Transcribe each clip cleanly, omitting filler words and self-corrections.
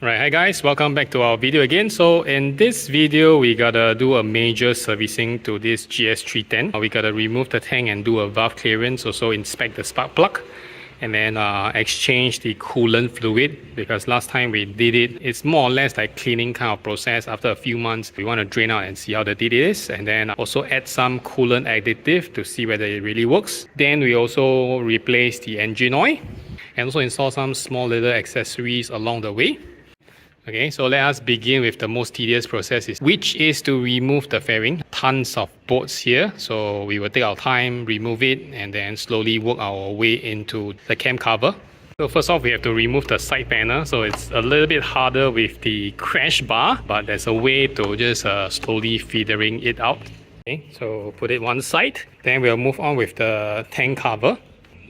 Right, hi guys, welcome back to our video again. So in this video, we gotta do a major servicing to this GS310. We gotta remove the tank and do a valve clearance, also inspect the spark plug, and then exchange the coolant fluid, because last time we did it, it's more or less like cleaning kind of process. After a few months, we want to drain out and see how dirty it is, and then also add some coolant additive to see whether it really works. Then we also replace the engine oil and also install some small little accessories along the way. Okay, so let us begin with the most tedious process, which is to remove the fairing. Tons of bolts here, so we will take our time, remove it, and then slowly work our way into the cam cover. So first off, we have to remove the side panel, so it's a little bit harder with the crash bar, but there's a way to just slowly feathering it out. Okay, so put it one side, then we'll move on with the tank cover.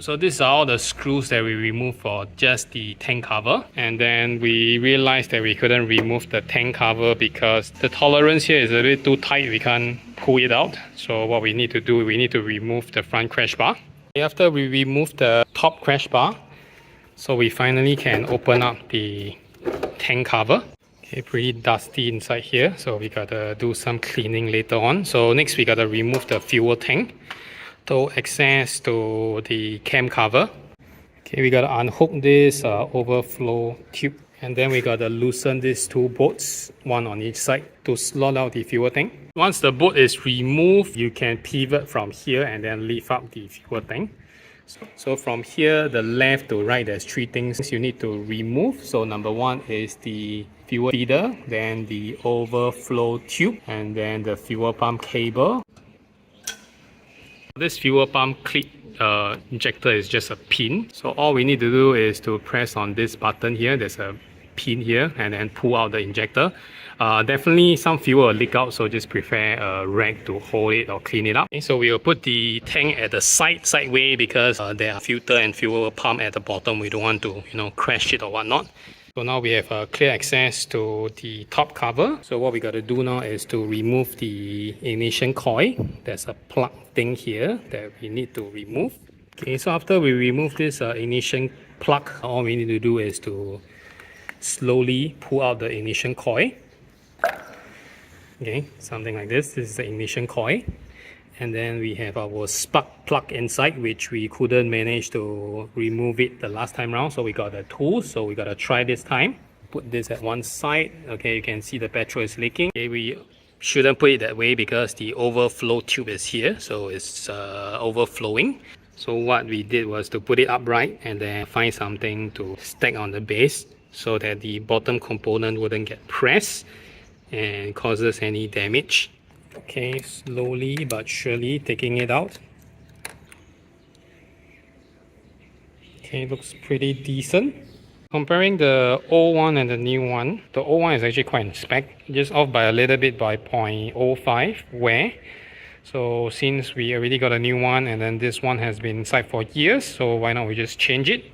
So these are all the screws that we removed for just the tank cover, and then we realized that we couldn't remove the tank cover because the tolerance here is a bit too tight. We can't pull it out. So what we need to do, we need to remove the front crash bar. After we remove the top crash bar, so we finally can open up the tank cover. Okay, pretty dusty inside here, so we gotta do some cleaning later on. So next we gotta remove the fuel tank to access to the cam cover. Okay, we gotta unhook this overflow tube, and then we gotta loosen these two bolts, one on each side, to slot out the fuel tank. Once the bolt is removed, you can pivot from here and then lift up the fuel tank. So from here, the left to right, there's three things you need to remove. So number one is the fuel feeder, then the overflow tube, and then the fuel pump cable. This fuel pump clip injector is just a pin, so all we need to do is to press on this button here. There's a pin here, and then pull out the injector. Definitely some fuel will leak out, so just prefer a rag to hold it or clean it up. Okay, so we will put the tank at the side way, because there are filter and fuel pump at the bottom. We don't want to crash it or whatnot. So now we have clear access to the top cover. So what we got to do now is to remove the ignition coil. There's a plug thing here that we need to remove. Okay, so after we remove this ignition plug, all we need to do is to slowly pull out the ignition coil. Okay, something like this. This is the ignition coil. And then we have our spark plug inside, which we couldn't manage to remove it the last time round. So we got a tool, so we got to try this time. Put this at one side. Okay, you can see the petrol is leaking. Okay, we shouldn't put it that way because the overflow tube is here, so it's overflowing. So what we did was to put it upright and then find something to stack on the base so that the bottom component wouldn't get pressed and causes any damage. Okay, slowly but surely taking it out. Okay, looks pretty decent. Comparing the old one and the new one, the old one is actually quite in spec, just off by a little bit by 0.05 wear. So since we already got a new one, and then this one has been inside for years, so why not we just change it?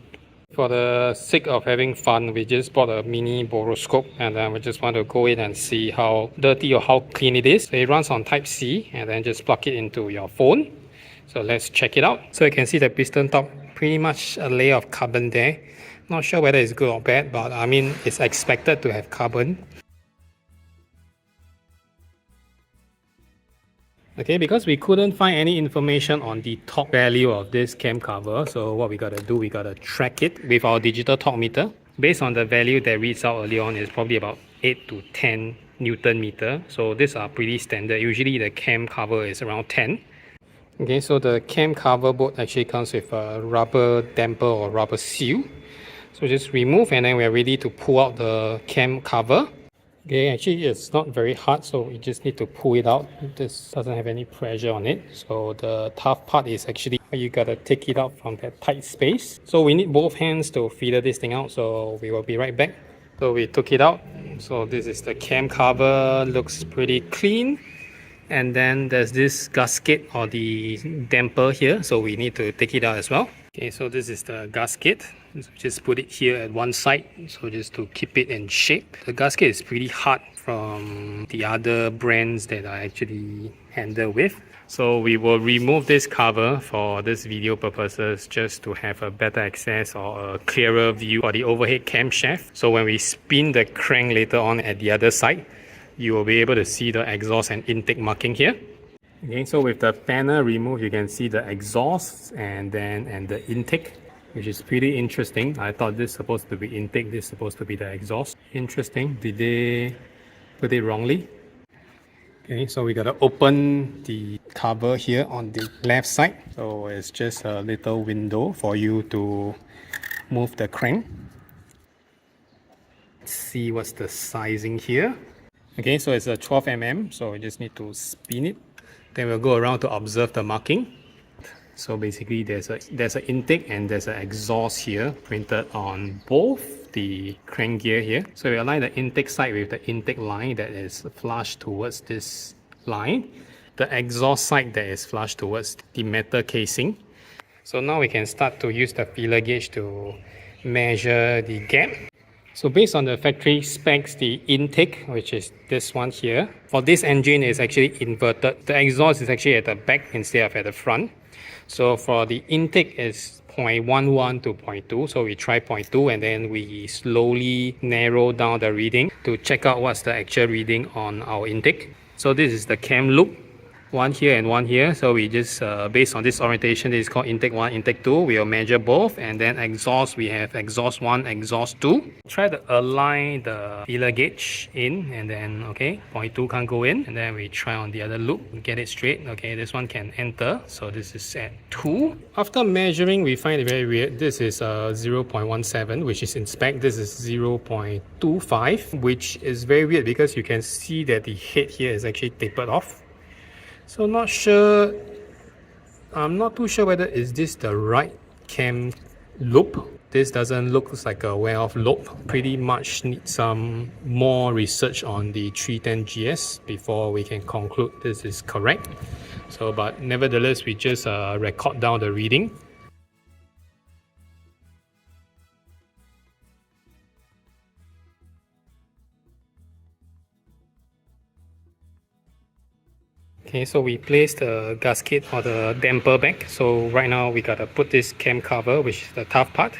For the sake of having fun, we just bought a mini boroscope, and then we just want to go in and see how dirty or how clean it is. So it runs on Type-C, and then just plug it into your phone. So let's check it out. So you can see the piston top, pretty much a layer of carbon there. Not sure whether it's good or bad, but I mean, it's expected to have carbon. Okay, because we couldn't find any information on the torque value of this cam cover, so what we gotta do, we gotta track it with our digital torque meter. Based on the value that reads out early on, is probably about 8 to 10 Newton meter. So these are pretty standard. Usually the cam cover is around 10. Okay, so the cam cover bolt actually comes with a rubber damper or rubber seal. So just remove, and then we're ready to pull out the cam cover. Okay, actually it's not very hard, so we just need to pull it out. This doesn't have any pressure on it. So the tough part is actually you gotta take it out from that tight space. So we need both hands to feather this thing out, so we will be right back. So we took it out. So this is the cam cover, looks pretty clean. And then there's this gasket or the damper here, so we need to take it out as well. Okay, so this is the gasket. So just put it here at one side, so just to keep it in shape. The gasket is pretty hard from the other brands that I actually handle with. So we will remove this cover for this video purposes just to have a better access or a clearer view for the overhead camshaft. So when we spin the crank later on at the other side, you will be able to see the exhaust and intake marking here. Okay, so with the panel removed, you can see the exhaust and the intake, which is pretty interesting. I thought this is supposed to be intake, this is supposed to be the exhaust. Interesting. Did they put it wrongly? Okay, so we gotta open the cover here on the left side. So it's just a little window for you to move the crank. Let's see what's the sizing here. Okay, so it's a 12 mm, so we just need to spin it. Then we'll go around to observe the marking. So basically there's an intake and there's an exhaust here printed on both the crank gear here. So we align the intake side with the intake line that is flush towards this line. The exhaust side that is flush towards the metal casing. So now we can start to use the feeler gauge to measure the gap. So based on the factory specs, the intake, which is this one here, for this engine is actually inverted. The exhaust is actually at the back instead of at the front. So for the intake is 0.11 to 0.2. So we try 0.2 and then we slowly narrow down the reading to check out what's the actual reading on our intake. So this is the cam loop, one here and one here. So we just based on this orientation, this is called intake 1, intake 2. We'll measure both, and then exhaust, we have exhaust 1, exhaust 2. Try to align the feeler gauge in, and then okay, 0.2 can't go in, and then we try on the other loop, get it straight. Okay, this one can enter, so this is at 2. After measuring, we find it very weird. This is 0.17, which is in spec. This is 0.25, which is very weird because you can see that the head here is actually tapered off. So I'm not too sure whether is this the right cam loop. This doesn't look like a wear-off loop. Pretty much need some more research on the 310GS before we can conclude this is correct. So, but nevertheless, we just record down the reading. Okay, so we placed the gasket or the damper back. So right now we gotta put this cam cover, which is the tough part.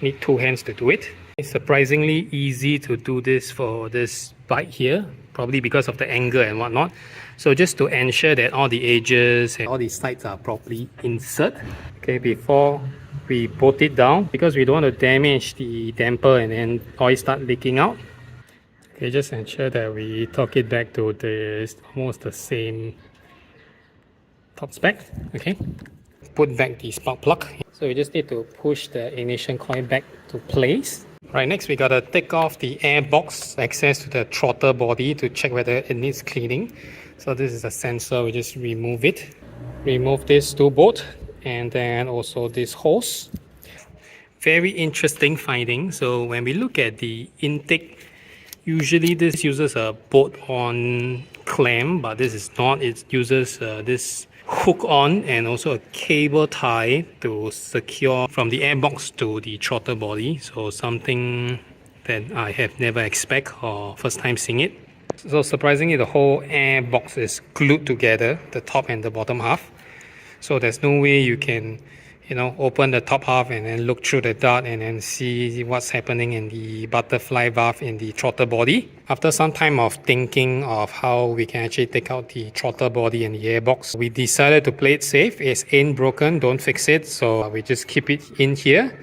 Need 2 hands to do it. It's surprisingly easy to do this for this bike here, probably because of the angle and whatnot. So just to ensure that all the edges and all the sides are properly inserted. Okay, before we put it down, because we don't want to damage the damper and then oil start leaking out. Okay, just ensure that we torque it back to this almost the same top spec. Okay, put back the spark plug. So we just need to push the ignition coil back to place. Right, next we gotta take off the air box access to the throttle body to check whether it needs cleaning. So this is a sensor, we just remove it. Remove this 2 bolt and then also this hose. Very interesting finding. So when we look at the intake, usually this uses a bolt-on clamp, but this is not. It uses this hook-on and also a cable tie to secure from the airbox to the throttle body. So something that I have never expected or first time seeing it. So surprisingly, the whole airbox is glued together, the top and the bottom half. So there's no way you can, you know, open the top half and then look through the dart and then see what's happening in the butterfly valve in the throttle body. After some time of thinking of how we can actually take out the throttle body and the airbox, we decided to play it safe. It ain't broken, don't fix it, so we just keep it in here.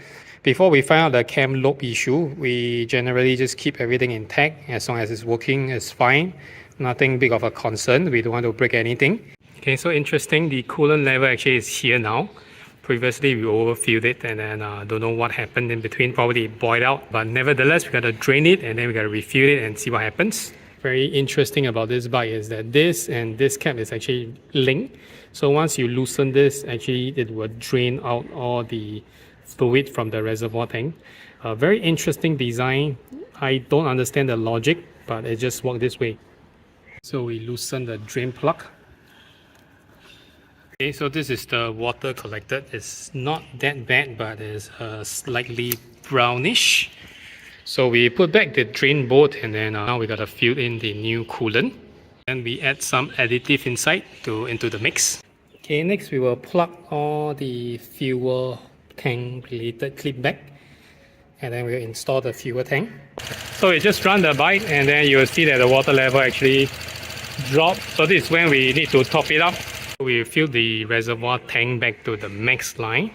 Before we find out the cam lobe issue, we generally just keep everything intact. As long as it's working, it's fine. Nothing big of a concern. We don't want to break anything. Okay, so interesting, the coolant level actually is here now. Previously we overfilled it and then don't know what happened in between, probably it boiled out, but nevertheless we gotta drain it and then we gotta refill it and see what happens. Very interesting about this bike is that this and this cap is actually linked. So once you loosen this, actually it will drain out all the fluid from the reservoir tank. Very interesting design. I don't understand the logic, but it just works this way. So we loosen the drain plug. Okay, so this is the water collected. It's not that bad, but it's slightly brownish. So we put back the drain bolt and then now we gotta fill in the new coolant. And we add some additive inside into the mix. Okay, next we will plug all the fuel tank related clip back, and then we'll install the fuel tank. So you just run the bike and then you will see that the water level actually dropped. So this is when we need to top it up. We fill the reservoir tank back to the max line,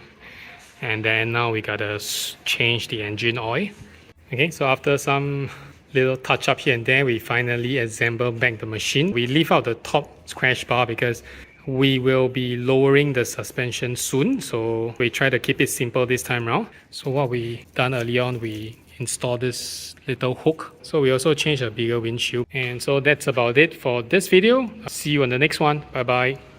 and then now we gotta change the engine oil. Okay, so after some little touch up here and there, we finally assemble back the machine. We leave out the top crash bar because we will be lowering the suspension soon, so we try to keep it simple this time around. So what we done early on, we installed this little hook. So we also changed a bigger windshield. And so that's about it for this video. See you on the next one. Bye bye.